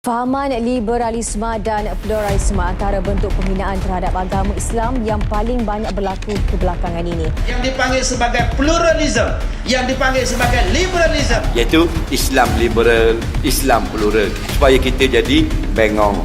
Fahaman liberalisme dan pluralisme antara bentuk penghinaan terhadap agama Islam yang paling banyak berlaku kebelakangan ini. Yang dipanggil sebagai pluralism, yang dipanggil sebagai liberalism. Iaitu Islam liberal, Islam plural. Supaya kita jadi bengong.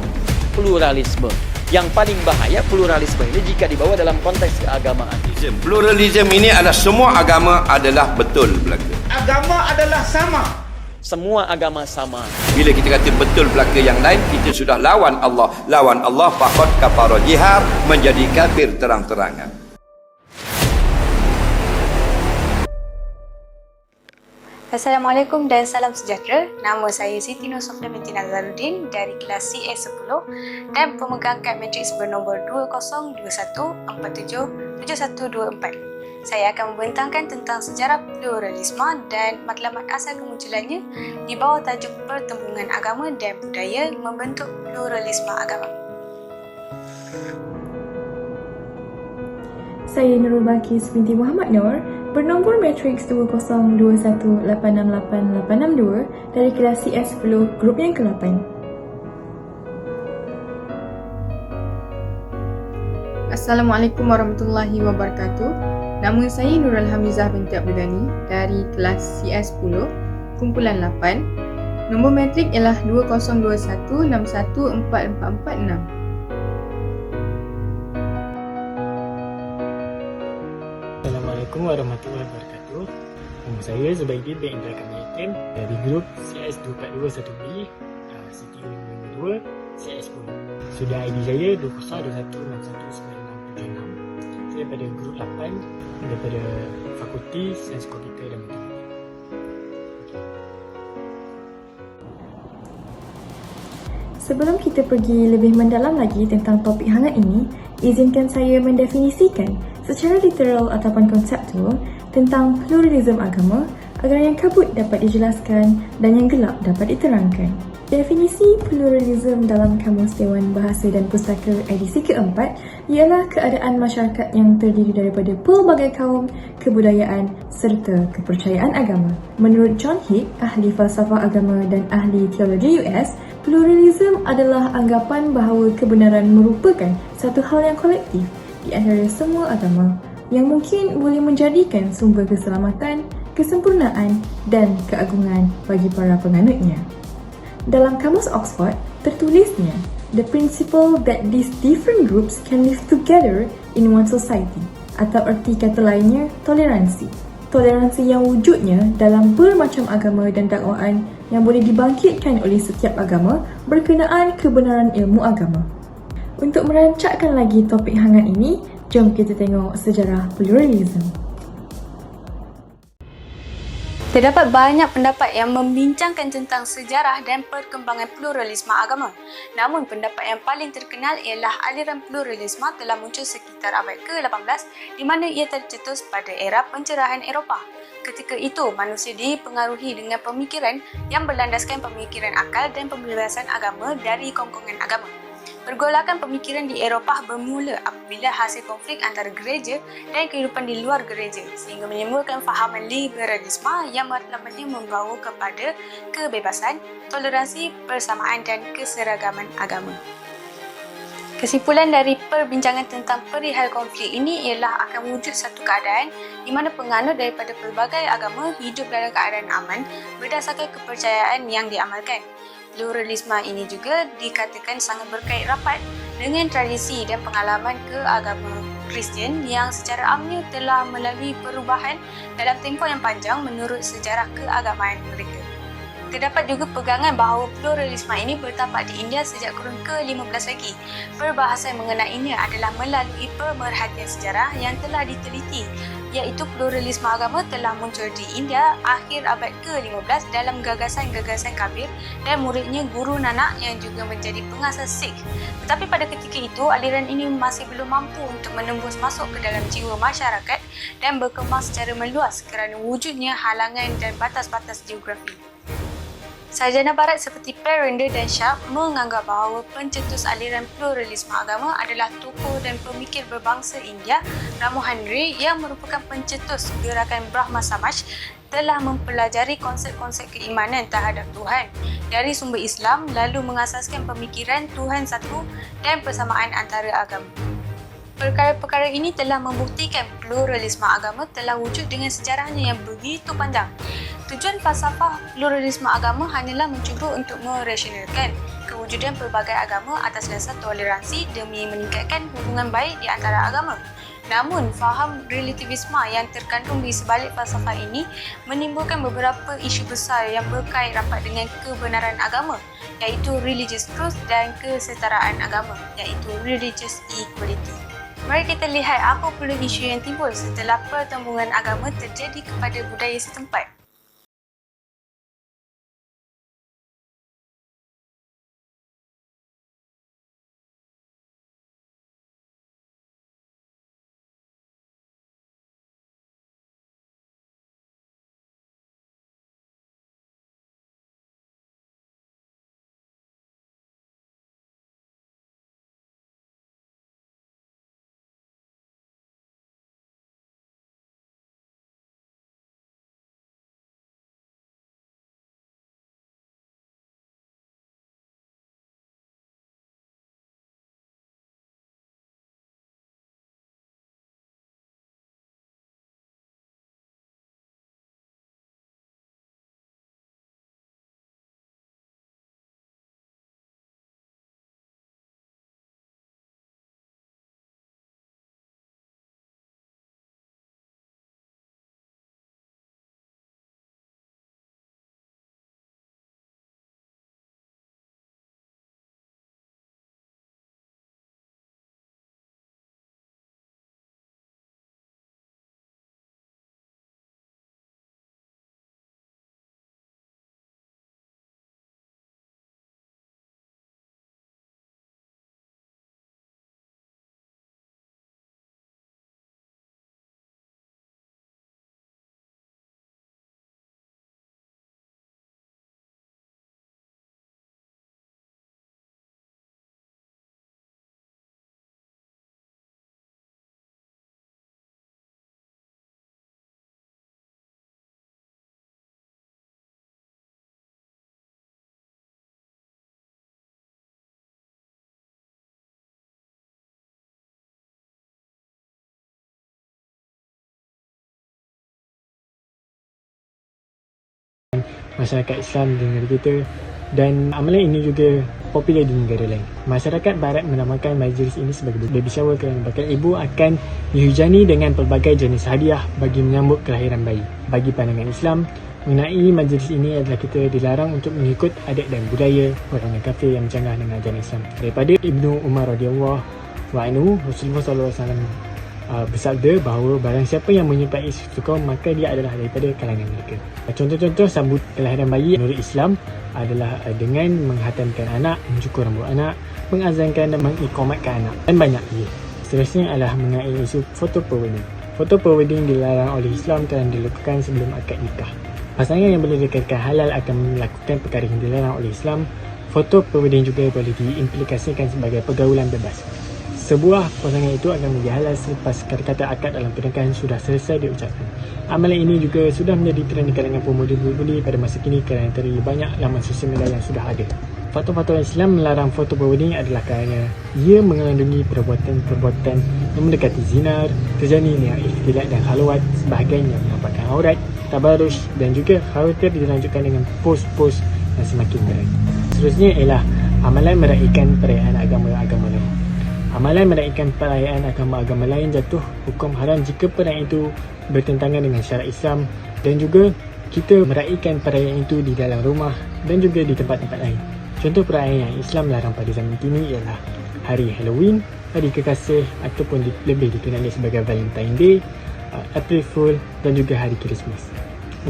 Pluralisme. Yang paling bahaya pluralisme ini jika dibawa dalam konteks keagamaan. Pluralism ini adalah semua agama adalah betul belaka. Agama adalah sama. Semua agama sama. Bila kita kata betul belaka yang lain, kita sudah lawan Allah. Lawan Allah faqad kafara, jihad menjadi kafir terang-terangan. Assalamualaikum dan salam sejahtera. Nama saya Siti Nur Sofia binti Nazaruddin dari kelas CS10 dan pemegang kad matriks bernombor 2021477124. Saya akan membentangkan tentang sejarah pluralisme dan matlamat asal kemunculannya di bawah tajuk pertembungan agama dan budaya membentuk pluralisme agama. Saya Nurul Balkis binti Muhammad Nur, bernombor matriks 2021868862 dari kelas CS10 grup yang ke-8. Assalamualaikum warahmatullahi wabarakatuh. Nama saya Nurul Hamizah binti Abdul Ghani dari kelas CS10 kumpulan 8. Nombor matrik ialah 2021614446. Assalamualaikum warahmatullahi wabarakatuh. Nama saya Zubaidi bin Indra Kamiyakim dari grup CS241B, Siti Nur 2, CS10. Sudah ID saya 2021619676. Saya pada grup 8 daripada Fakulti Sains Komputer dan Matematik. Sebelum kita pergi lebih mendalam lagi tentang topik hangat ini, izinkan saya mendefinisikan secara literal ataupun konseptual tentang pluralism agama agar yang kabut dapat dijelaskan dan yang gelap dapat diterangkan. Definisi pluralism dalam Kamus Dewan Bahasa dan Pustaka edisi keempat ialah keadaan masyarakat yang terdiri daripada pelbagai kaum, kebudayaan serta kepercayaan agama. Menurut John Hick, ahli falsafah agama dan ahli teologi US, pluralism adalah anggapan bahawa kebenaran merupakan satu hal yang kolektif di antara semua agama yang mungkin boleh menjadikan sumber keselamatan, kesempurnaan dan keagungan bagi para penganutnya. Dalam Kamus Oxford, tertulisnya, the principle that these different groups can live together in one society, atau erti kata lainnya, toleransi. Toleransi yang wujudnya dalam bermacam agama dan dakwaan yang boleh dibangkitkan oleh setiap agama berkenaan kebenaran ilmu agama. Untuk merancakkan lagi topik hangat ini, jom kita tengok sejarah pluralism. Terdapat banyak pendapat yang membincangkan tentang sejarah dan perkembangan pluralisme agama. Namun pendapat yang paling terkenal ialah aliran pluralisme telah muncul sekitar abad ke-18 di mana ia tercetus pada era pencerahan Eropah. Ketika itu, manusia dipengaruhi dengan pemikiran yang berlandaskan pemikiran akal dan pembebasan agama dari kongkongan agama. Pergolakan pemikiran di Eropah bermula apabila hasil konflik antara gereja dan kehidupan di luar gereja sehingga menimbulkan fahaman liberalisme yang matlamatnya membawa kepada kebebasan, toleransi, persamaan dan keseragaman agama. Kesimpulan dari perbincangan tentang perihal konflik ini ialah akan wujud satu keadaan di mana penganut daripada pelbagai agama hidup dalam keadaan aman berdasarkan kepercayaan yang diamalkan. Pluralisme ini juga dikatakan sangat berkait rapat dengan tradisi dan pengalaman keagama Kristian yang secara amnya telah melalui perubahan dalam tempoh yang panjang menurut sejarah keagamaan mereka. Terdapat juga pegangan bahawa pluralisme ini bertapak di India sejak kurun ke-15 lagi. Perbahasan mengenainya adalah melalui pemerhatian sejarah yang telah diteliti, iaitu pluralisme agama telah muncul di India akhir abad ke-15 dalam gagasan-gagasan Kabir dan muridnya Guru Nanak yang juga menjadi pengasas Sikh. Tetapi pada ketika itu, aliran ini masih belum mampu untuk menembus masuk ke dalam jiwa masyarakat dan berkembang secara meluas kerana wujudnya halangan dan batas-batas geografi. Sarjana Barat seperti Perenda dan Sharp menganggap bahawa pencetus aliran pluralisme agama adalah tokoh dan pemikir berbangsa India Ramo Henry yang merupakan pencetus gerakan Brahma Samaj telah mempelajari konsep-konsep keimanan terhadap Tuhan dari sumber Islam lalu mengasaskan pemikiran Tuhan satu dan persamaan antara agama. Perkara-perkara ini telah membuktikan pluralisme agama telah wujud dengan sejarahnya yang begitu panjang. Tujuan falsafah pluralisme agama hanyalah mencuba untuk merasionalkan kewujudan pelbagai agama atas dasar toleransi demi meningkatkan hubungan baik di antara agama. Namun, faham relativisme yang terkandung di sebalik falsafah ini menimbulkan beberapa isu besar yang berkait rapat dengan kebenaran agama, iaitu religious truth dan kesetaraan agama, iaitu religious equality. Mari kita lihat apa pula isu yang timbul setelah pertembungan agama terjadi kepada budaya setempat. Masyarakat Islam di negara kita, dan amalan ini juga popular di negara lain. Masyarakat Barat menamakan majlis ini sebagai baby shower kerana bakal ibu akan dihujani dengan pelbagai jenis hadiah bagi menyambut kelahiran bayi. Bagi pandangan Islam, mengenai majlis ini adalah kita dilarang untuk mengikut adat dan budaya orang kafir yang bercanggah dengan ajaran Islam. Daripada Ibnu Umar radhiyallahu anhu, Rasulullah SAW bersabda bahawa barang siapa yang menyertai suatu kaum maka dia adalah daripada kalangan mereka. Contoh-contoh sambut kelahiran bayi menurut Islam adalah dengan menghatamkan anak, mencukur rambut anak, mengazankan dan mengikomatkan anak, dan banyak lagi. Seterusnya adalah mengenai isu foto pre-wedding. Foto pre-wedding dilarang oleh Islam kerana dilakukan sebelum akad nikah. Pasangan yang boleh dikatakan halal akan melakukan perkara yang dilarang oleh Islam. Foto pre-wedding juga boleh diimplikasikan sebagai pergaulan bebas. Sebuah pasangan itu akan menjadi halal selepas kata-kata akad dalam pernikahan sudah selesai diucapkan. Amalan ini juga sudah menjadi trend di kalangan pemuda-pemudi pada masa kini kerana terlalu banyak laman sosial media yang sudah ada. Fatwa-fatwa Islam melarang foto pre-wedding adalah kerana ia mengandungi perbuatan yang mendekati zina, terjadinya ikhtilat dan khalwat, sebahagian yang menampakkan aurat, tabarruj dan juga khawatir dilanjutkan dengan post-post yang semakin berat. Seterusnya ialah amalan meraihkan perayaan agama-agama lain. Amalan meraihkan perayaan agama-agama lain jatuh hukum haram jika perayaan itu bertentangan dengan syarak Islam, dan juga kita meraihkan perayaan itu di dalam rumah dan juga di tempat-tempat lain. Contoh perayaan yang Islam larang pada zaman kini ialah Hari Halloween, Hari Kekasih ataupun lebih dikenali sebagai Valentine Day, April Fool dan juga Hari Christmas.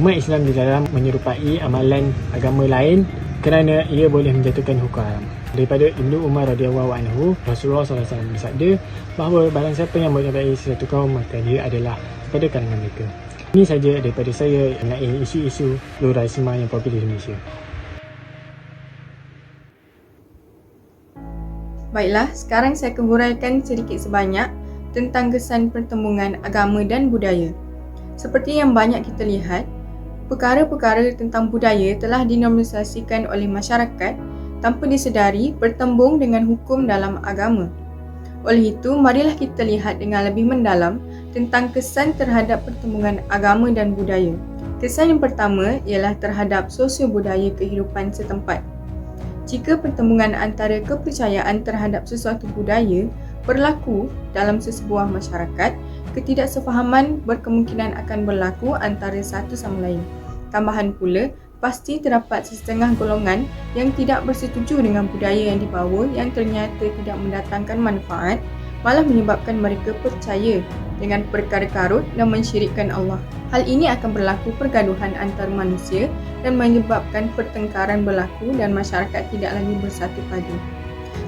Umat Islam dilarang menyerupai amalan agama lain kerana ia boleh menjatuhkan hukum haram. Daripada Ibnu Umar radhiyallahu anhu, Rasulullah SAW bersabda bahawa barang siapa yang menyertai sesuatu kaum maka dia adalah pada kalangan mereka. Ini saja daripada saya mengenai isu-isu pluralisme yang popular di Malaysia. Baiklah, sekarang saya akan huraikan sedikit sebanyak tentang kesan pertembungan agama dan budaya. Seperti yang banyak kita lihat, perkara-perkara tentang budaya telah dinormalisasikan oleh masyarakat tanpa disedari bertembung dengan hukum dalam agama. Oleh itu, marilah kita lihat dengan lebih mendalam tentang kesan terhadap pertembungan agama dan budaya. Kesan yang pertama ialah terhadap sosio-budaya kehidupan setempat. Jika pertembungan antara kepercayaan terhadap sesuatu budaya berlaku dalam sesebuah masyarakat, ketidaksefahaman berkemungkinan akan berlaku antara satu sama lain. Tambahan pula, pasti terdapat setengah golongan yang tidak bersetuju dengan budaya yang dibawa yang ternyata tidak mendatangkan manfaat, malah menyebabkan mereka percaya dengan perkara karut dan mensyirikkan Allah. Hal ini akan berlaku pergaduhan antar manusia dan menyebabkan pertengkaran berlaku dan masyarakat tidak lagi bersatu padu.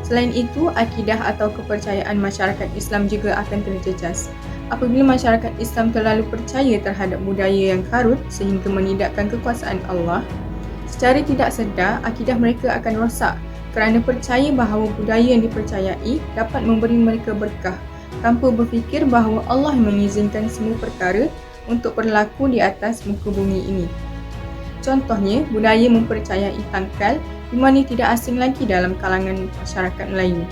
Selain itu, akidah atau kepercayaan masyarakat Islam juga akan terjejas. Apabila masyarakat Islam terlalu percaya terhadap budaya yang karut sehingga menidakkan kekuasaan Allah, secara tidak sedar akidah mereka akan rosak kerana percaya bahawa budaya yang dipercayai dapat memberi mereka berkah tanpa berfikir bahawa Allah mengizinkan semua perkara untuk berlaku di atas muka bumi ini. Contohnya, budaya mempercayai tangkal di mana tidak asing lagi dalam kalangan masyarakat Melayu.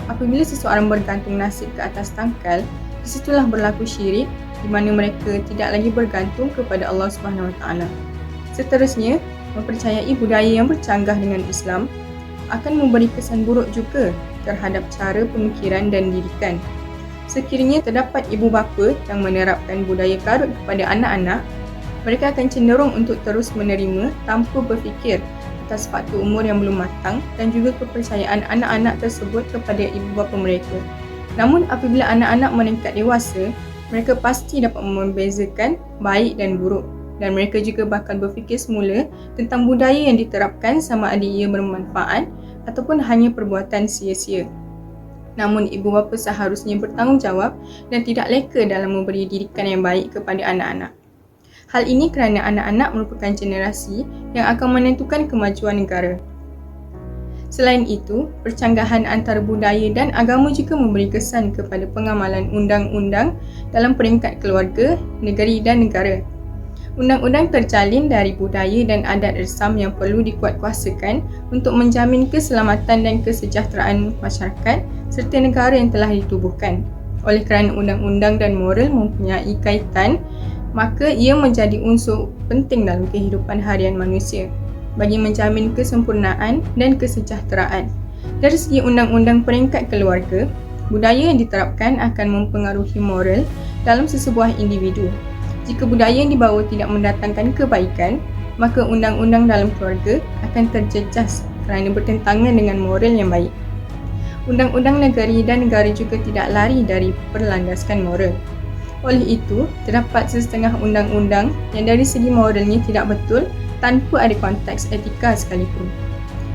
Apabila seseorang bergantung nasib ke atas tangkal, di situlah berlaku syirik di mana mereka tidak lagi bergantung kepada Allah SWT. Seterusnya, mempercayai budaya yang bercanggah dengan Islam akan memberi kesan buruk juga terhadap cara pemikiran dan didikan. Sekiranya terdapat ibu bapa yang menerapkan budaya karut kepada anak-anak, mereka akan cenderung untuk terus menerima tanpa berfikir atas faktor umur yang belum matang dan juga kepercayaan anak-anak tersebut kepada ibu bapa mereka. Namun apabila anak-anak meningkat dewasa, mereka pasti dapat membezakan baik dan buruk dan mereka juga bakal berfikir semula tentang budaya yang diterapkan sama ada ia bermanfaat ataupun hanya perbuatan sia-sia. Namun ibu bapa seharusnya bertanggungjawab dan tidak leka dalam memberi didikan yang baik kepada anak-anak. Hal ini kerana anak-anak merupakan generasi yang akan menentukan kemajuan negara. Selain itu, percanggahan antara budaya dan agama juga memberi kesan kepada pengamalan undang-undang dalam peringkat keluarga, negeri dan negara. Undang-undang terjalin dari budaya dan adat resam yang perlu dikuatkuasakan untuk menjamin keselamatan dan kesejahteraan masyarakat serta negara yang telah ditubuhkan. Oleh kerana undang-undang dan moral mempunyai kaitan, maka ia menjadi unsur penting dalam kehidupan harian manusia bagi menjamin kesempurnaan dan kesejahteraan. Dari segi undang-undang peringkat keluarga, budaya yang diterapkan akan mempengaruhi moral dalam sesebuah individu. Jika budaya yang dibawa tidak mendatangkan kebaikan, maka undang-undang dalam keluarga akan terjejas kerana bertentangan dengan moral yang baik. Undang-undang negeri dan negara juga tidak lari dari berlandaskan moral. Oleh itu, terdapat setengah undang-undang yang dari segi moralnya tidak betul tanpa ada konteks etika sekalipun.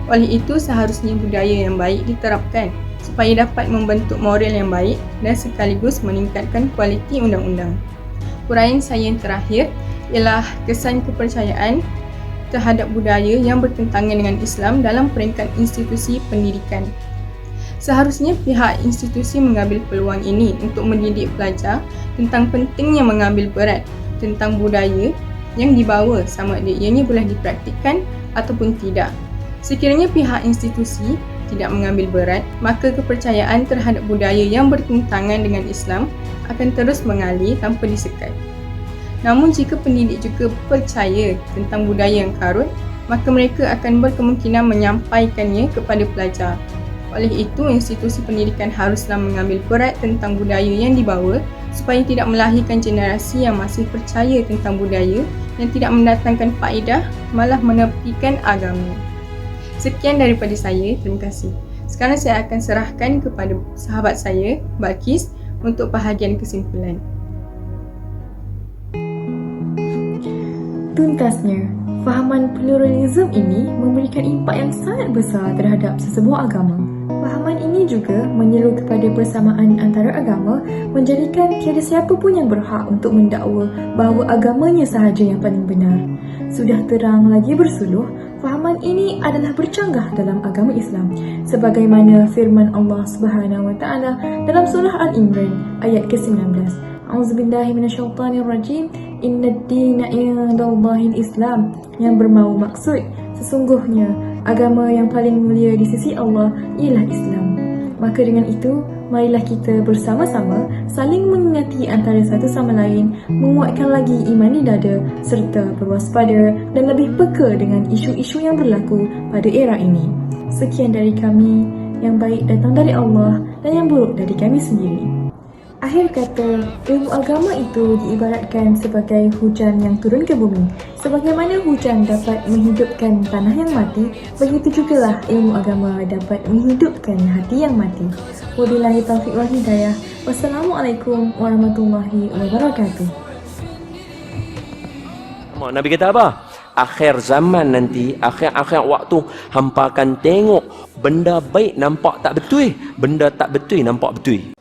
Oleh itu, seharusnya budaya yang baik diterapkan supaya dapat membentuk moral yang baik dan sekaligus meningkatkan kualiti undang-undang. Huraian saya yang terakhir ialah kesan kepercayaan terhadap budaya yang bertentangan dengan Islam dalam peringkat institusi pendidikan. Seharusnya pihak institusi mengambil peluang ini untuk mendidik pelajar tentang pentingnya mengambil berat tentang budaya yang dibawa sama ada ianya boleh dipraktikkan ataupun tidak. Sekiranya pihak institusi tidak mengambil berat, maka kepercayaan terhadap budaya yang bertentangan dengan Islam akan terus mengalir tanpa disekat. Namun jika pendidik juga percaya tentang budaya yang karut, maka mereka akan berkemungkinan menyampaikannya kepada pelajar. Oleh itu, institusi pendidikan haruslah mengambil berat tentang budaya yang dibawa supaya tidak melahirkan generasi yang masih percaya tentang budaya yang tidak mendatangkan faedah, malah menepikan agama. Sekian daripada saya, terima kasih. Sekarang saya akan serahkan kepada sahabat saya, Balkis, untuk bahagian kesimpulan. Tuntasnya, fahaman pluralisme ini memberikan impak yang sangat besar terhadap sesebuah agama. Fahaman ini juga menyeru kepada persamaan antara agama, menjadikan tiada siapa pun yang berhak untuk mendakwa bahawa agamanya sahaja yang paling benar. Sudah terang lagi bersuluh, fahaman ini adalah bercanggah dalam agama Islam sebagaimana firman Allah Subhanahu wa taala dalam surah Al-Imran ayat ke-19. A'udzubillahi minasyaitonirrajim. Innad dina 'indallahil Islam, yang bermaksud sesungguhnya agama yang paling mulia di sisi Allah ialah Islam. Maka dengan itu, marilah kita bersama-sama saling mengingati antara satu sama lain, menguatkan lagi iman di dada serta berwaspada dan lebih peka dengan isu-isu yang berlaku pada era ini. Sekian dari kami, yang baik datang dari Allah dan yang buruk dari kami sendiri. Akhir kata, ilmu agama itu diibaratkan sebagai hujan yang turun ke bumi. Sebagaimana hujan dapat menghidupkan tanah yang mati, begitu jugalah ilmu agama dapat menghidupkan hati yang mati. Wabillahi taufiq wal hidayah. Wassalamualaikum warahmatullahi wabarakatuh. Nabi kata apa? Akhir zaman nanti, akhir waktu, hampa akan tengok benda baik nampak tak betul, benda tak betul nampak betul.